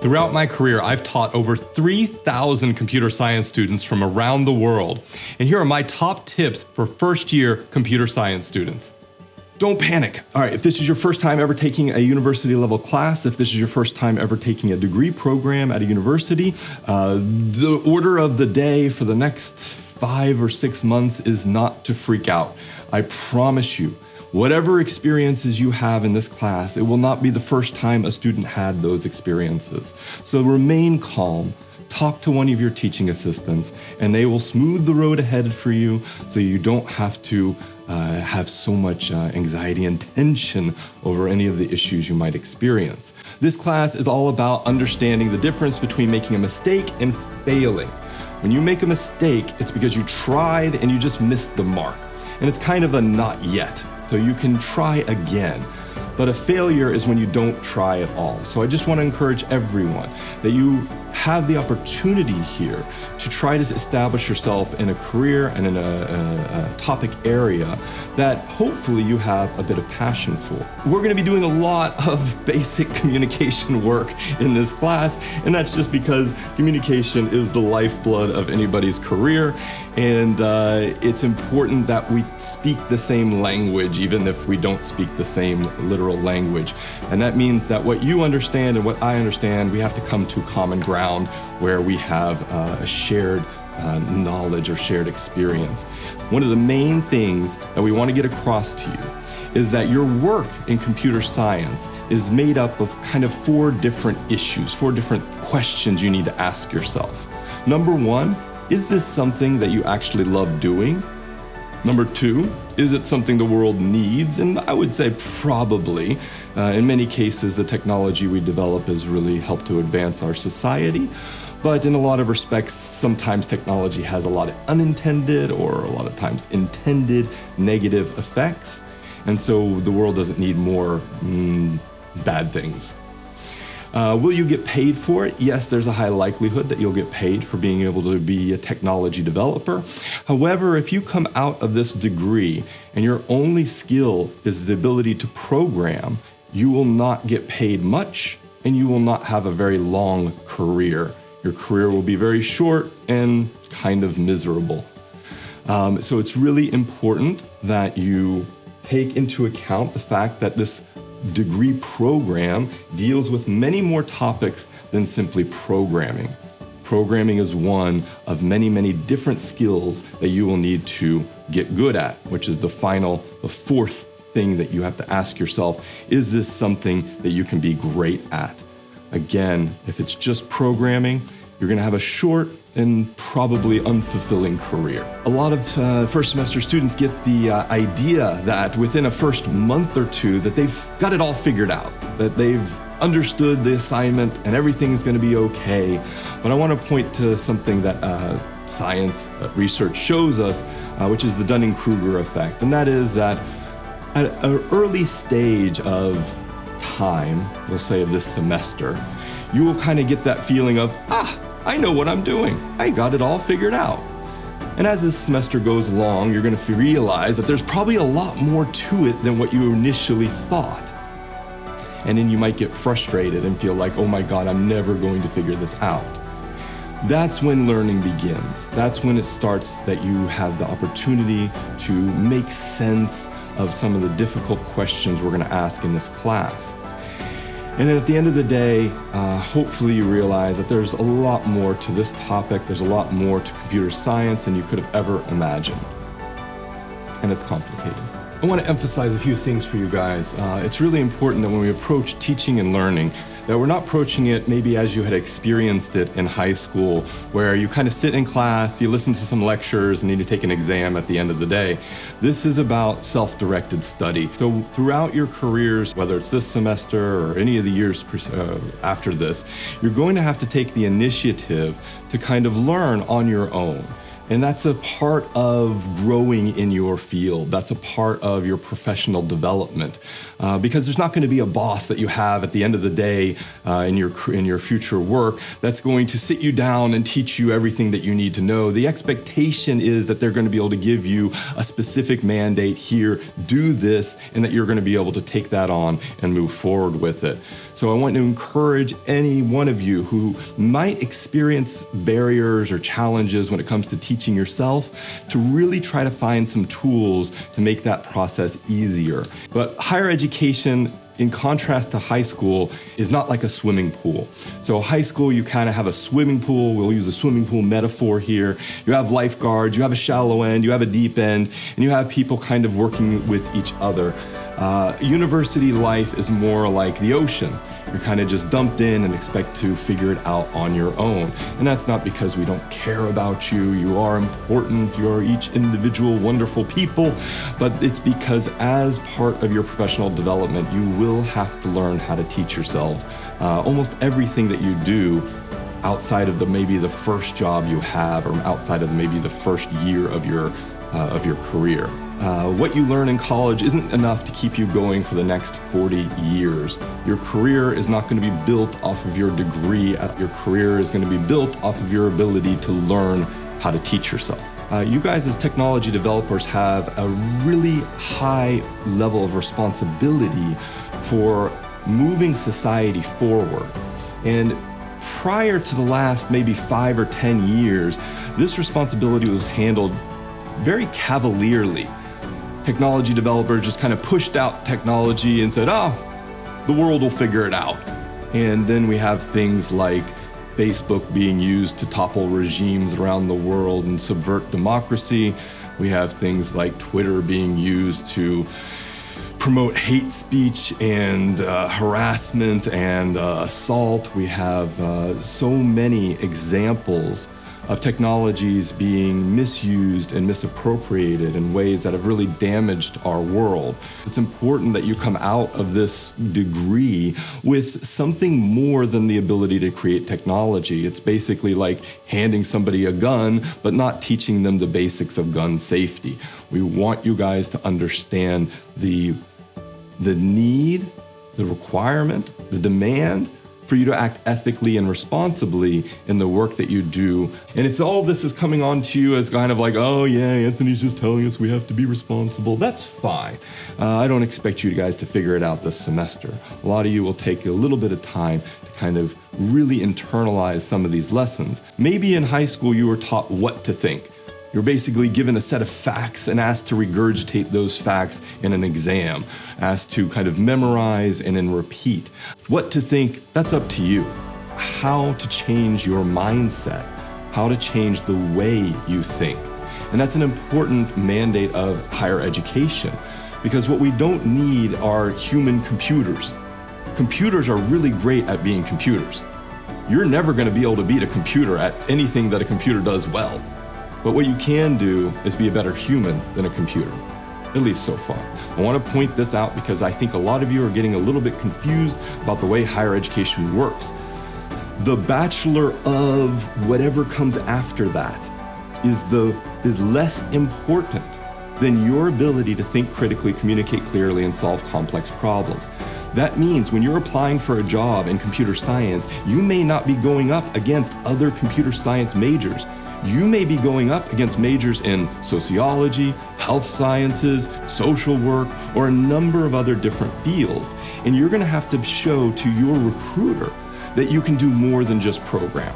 Throughout my career, I've taught over 3,000 computer science students from around the world. And here are my top tips for first-year computer science students. Don't panic. All right, if this is your first time ever taking a university level class, if this is your first time ever taking a degree program at a university, the order of the day for the next 5 or 6 months is not to freak out. I promise you, whatever experiences you have in this class, it will not be the first time a student had those experiences. So remain calm. Talk to one of your teaching assistants, and they will smooth the road ahead for you so you don't have to have so much anxiety and tension over any of the issues you might experience. This class is all about understanding the difference between making a mistake and failing. When you make a mistake, it's because you tried and you just missed the mark. And it's kind of a not yet, so you can try again. But a failure is when you don't try at all. So I just want to encourage everyone that you have the opportunity here to try to establish yourself in a career and in a topic area that hopefully you have a bit of passion for. We're going to be doing a lot of basic communication work in this class, and that's just because communication is the lifeblood of anybody's career, and it's important that we speak the same language even if we don't speak the same literal language. And that means that what you understand and what I understand, we have to come to common ground where we have a shared knowledge or shared experience. One of the main things that we want to get across to you is that your work in computer science is made up of kind of 4 different issues, 4 different questions you need to ask yourself. Number 1, is this something that you actually love doing? Number 2, is it something the world needs? And I would say probably. In many cases, the technology we develop has really helped to advance our society. But in a lot of respects, sometimes technology has a lot of unintended or a lot of times intended negative effects. And so the world doesn't need more bad things. Will you get paid for it? Yes, there's a high likelihood that you'll get paid for being able to be a technology developer. However, if you come out of this degree and your only skill is the ability to program, you will not get paid much and you will not have a very long career. Your career will be very short and kind of miserable. So it's really important that you take into account the fact that this degree program deals with many more topics than simply programming. Programming is one of many, many different skills that you will need to get good at, which is the 4th thing that you have to ask yourself, is this something that you can be great at? Again, if it's just programming, you're going to have a short and probably unfulfilling career. A lot of first semester students get the idea that within a first month or 2 that they've got it all figured out, that they've understood the assignment and everything's going to be okay. But I want to point to something that science research shows us, which is the Dunning-Kruger effect. And that is that at an early stage of time, we'll say of this semester, you will kind of get that feeling of, I know what I'm doing. I got it all figured out. And as this semester goes along, you're going to realize that there's probably a lot more to it than what you initially thought. And then you might get frustrated and feel like, oh my God, I'm never going to figure this out. That's when learning begins. That's when it starts that you have the opportunity to make sense of some of the difficult questions we're going to ask in this class. And then at the end of the day, hopefully you realize that there's a lot more to this topic. There's a lot more to computer science than you could have ever imagined. And it's complicated. I want to emphasize a few things for you guys. It's really important that when we approach teaching and learning, that we're not approaching it maybe as you had experienced it in high school, where you kind of sit in class, you listen to some lectures, and need to take an exam at the end of the day. This is about self-directed study. So throughout your careers, whether it's this semester or any of the years after this, you're going to have to take the initiative to kind of learn on your own. And that's a part of growing in your field. That's a part of your professional development. Because there's not going to be a boss that you have at the end of the day in your future work that's going to sit you down and teach you everything that you need to know. The expectation is that they're going to be able to give you a specific mandate here, do this, and that you're going to be able to take that on and move forward with it. So I want to encourage any one of you who might experience barriers or challenges when it comes to teaching yourself to really try to find some tools to make that process easier. But higher education, in contrast to high school, is not like a swimming pool. So high school, you kind of have a swimming pool. We'll use a swimming pool metaphor here. You have lifeguards, you have a shallow end, you have a deep end, and you have people kind of working with each other. University life is more like the ocean. You're kind of just dumped in and expect to figure it out on your own. And that's not because we don't care about you. You are important. You are each individual wonderful people. But it's because as part of your professional development, you will have to learn how to teach yourself almost everything that you do outside of maybe the first job you have, or outside of maybe the first year of your career. What you learn in college isn't enough to keep you going for the next 40 years. Your career is not going to be built off of your degree. Your career is going to be built off of your ability to learn how to teach yourself. You guys as technology developers have a really high level of responsibility for moving society forward. And prior to the last maybe 5 or 10 years, this responsibility was handled very cavalierly. Technology developers just kind of pushed out technology and said, the world will figure it out. And then we have things like Facebook being used to topple regimes around the world and subvert democracy. We have things like Twitter being used to promote hate speech and harassment and assault. We have so many examples of technologies being misused and misappropriated in ways that have really damaged our world. It's important that you come out of this degree with something more than the ability to create technology. It's basically like handing somebody a gun, but not teaching them the basics of gun safety. We want you guys to understand the need, the requirement, the demand for you to act ethically and responsibly in the work that you do. And if all this is coming on to you as kind of like, oh yeah, Anthony's just telling us we have to be responsible, that's fine. I don't expect you guys to figure it out this semester. A lot of you will take a little bit of time to kind of really internalize some of these lessons. Maybe in high school you were taught what to think. You're basically given a set of facts and asked to regurgitate those facts in an exam, asked to kind of memorize and then repeat. What to think, that's up to you. How to change your mindset, how to change the way you think. And that's an important mandate of higher education, because what we don't need are human computers. Computers are really great at being computers. You're never going to be able to beat a computer at anything that a computer does well. But what you can do is be a better human than a computer, at least so far. I want to point this out because I think a lot of you are getting a little bit confused about the way higher education works. The bachelor of whatever comes after that is less important than your ability to think critically, communicate clearly, and solve complex problems. That means when you're applying for a job in computer science, you may not be going up against other computer science majors. You may be going up against majors in sociology, health sciences, social work, or a number of other different fields. And you're going to have to show to your recruiter that you can do more than just program.